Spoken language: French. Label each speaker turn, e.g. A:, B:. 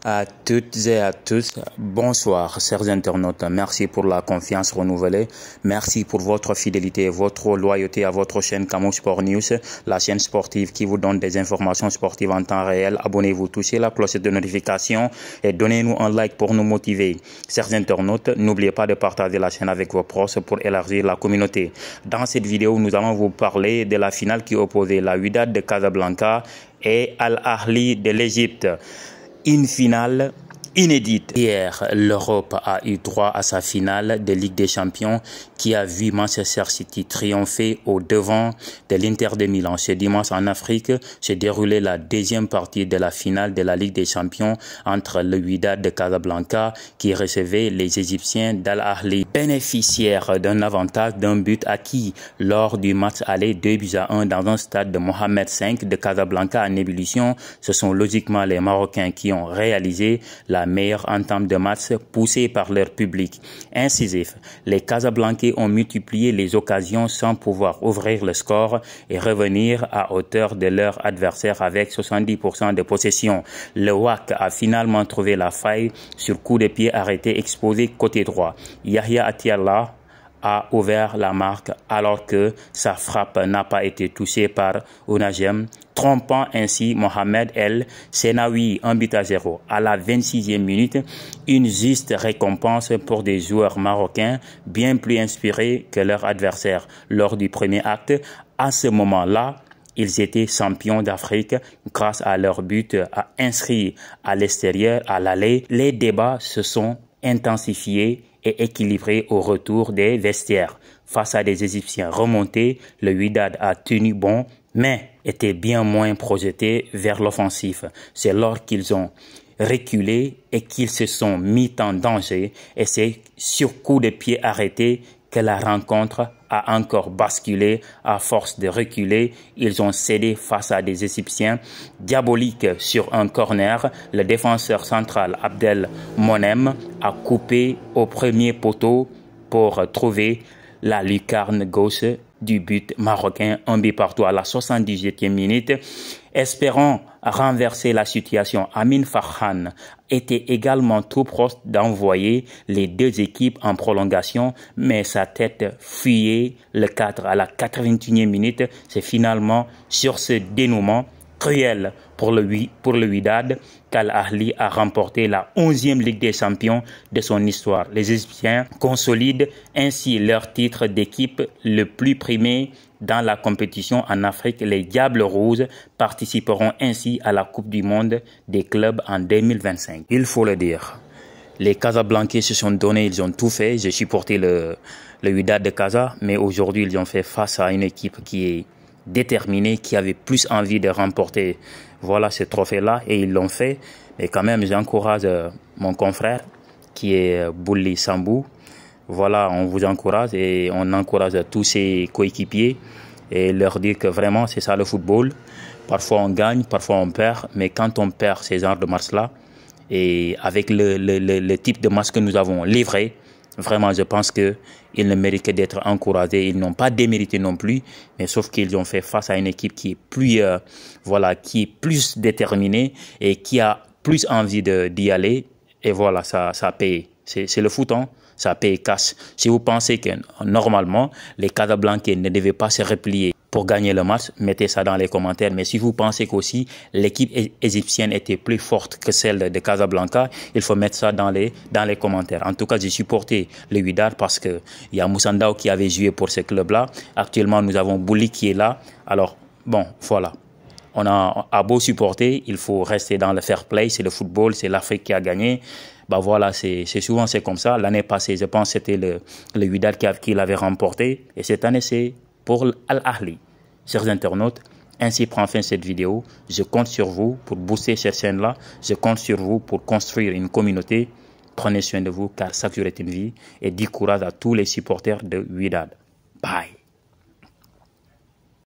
A: À toutes et à tous, bonsoir chers internautes, merci pour la confiance renouvelée, merci pour votre fidélité et votre loyauté à votre chaîne Camou Sport News, la chaîne sportive qui vous donne des informations sportives en temps réel. Abonnez-vous, touchez la cloche de notification et donnez-nous un like pour nous motiver. Chers internautes, n'oubliez pas de partager la chaîne avec vos proches pour élargir la communauté. Dans cette vidéo, nous allons vous parler de la finale qui opposait la Wydad de Casablanca et Al Ahly de l'Égypte. Une finale inédite. Hier, l'Europe a eu droit à sa finale de Ligue des Champions qui a vu Manchester City triompher au devant de l'Inter de Milan. Ce dimanche en Afrique s'est déroulée la deuxième partie de la finale de la Ligue des Champions entre le Wydad de Casablanca qui recevait les Égyptiens d'Al Ahly. Bénéficiaires d'un avantage d'un but acquis lors du match aller 2-1 dans un stade de Mohamed V de Casablanca en ébullition, ce sont logiquement les Marocains qui ont réalisé la meilleure entame de match poussée par leur public. Incisif, les Casablancais ont multiplié les occasions sans pouvoir ouvrir le score et revenir à hauteur de leur adversaire avec 70% de possession. Le WAC a finalement trouvé la faille sur coup de pied arrêté exposé côté droit. Yahya Attiallah a ouvert la marque alors que sa frappe n'a pas été touchée par Ounajem, trompant ainsi Mohamed El Senaoui 1-0. À la 26e minute, une juste récompense pour des joueurs marocains bien plus inspirés que leurs adversaires lors du premier acte. À ce moment-là, ils étaient champions d'Afrique grâce à leur but inscrit à l'extérieur, à l'aller. Les débats se sont intensifiés et équilibré au retour des vestiaires. Face à des Égyptiens remontés, le Wydad a tenu bon, mais était bien moins projeté vers l'offensif. C'est lors qu'ils ont reculé et qu'ils se sont mis en danger, et c'est sur coup de pied arrêté que la rencontre a encore basculé. À force de reculer, ils ont cédé face à des Égyptiens diaboliques. Sur un corner, le défenseur central Abdel Monem a coupé au premier poteau pour trouver la lucarne gauche du but marocain, 1-0 à la 78e minute. Espérant renverser la situation, Amin Farhan était également tout proche d'envoyer les deux équipes en prolongation, mais sa tête fuyait le cadre à la 81e minute. C'est finalement sur ce dénouement cruel pour le Wydad qu'Al Ahly a remporté la 11e Ligue des Champions de son histoire. Les Égyptiens consolident ainsi leur titre d'équipe le plus primé dans la compétition en Afrique. Les Diables Rouges participeront ainsi à la Coupe du Monde des clubs en 2025. Il faut le dire, les Casablancais se sont donnés, ils ont tout fait. J'ai supporté le Wydad de Casa, mais aujourd'hui ils ont fait face à une équipe qui est déterminée, qui avait plus envie de remporter ce trophée-là, et ils l'ont fait. Mais quand même, j'encourage mon confrère qui est Bouli Sambou. On vous encourage et on encourage tous ses coéquipiers et leur dire que vraiment c'est ça le football. Parfois on gagne, parfois on perd, mais quand on perd ces genres de matchs-là, et avec le type de match que nous avons livré, vraiment, je pense qu'ils ne méritent que d'être encouragés. Ils n'ont pas démérité non plus, mais sauf qu'ils ont fait face à une équipe qui est plus, qui est plus déterminée et qui a plus envie d'y aller. Et voilà, ça paye. C'est le foot, hein? Ça paye cash. Si vous pensez que normalement, les Casablancais ne devaient pas se replier pour gagner le match, mettez ça dans les commentaires. Mais si vous pensez qu'aussi l'équipe égyptienne était plus forte que celle de Casablanca, il faut mettre ça dans les commentaires. En tout cas, j'ai supporté le Wydad parce que il y a Moussa Ndao qui avait joué pour ce club-là. Actuellement, nous avons Bouli qui est là. Alors, bon, voilà. On a beau supporter, il faut rester dans le fair play. C'est le football, c'est l'Afrique qui a gagné. C'est souvent comme ça. L'année passée, je pense que c'était le Wydad qui l'avait remporté. Et cette année, c'est pour Al Ahly. Chers internautes, ainsi prend fin cette vidéo. Je compte sur vous pour booster cette chaîne-là. Je compte sur vous pour construire une communauté. Prenez soin de vous car chaque jour est une vie. Et dis courage à tous les supporters de Wydad. Bye.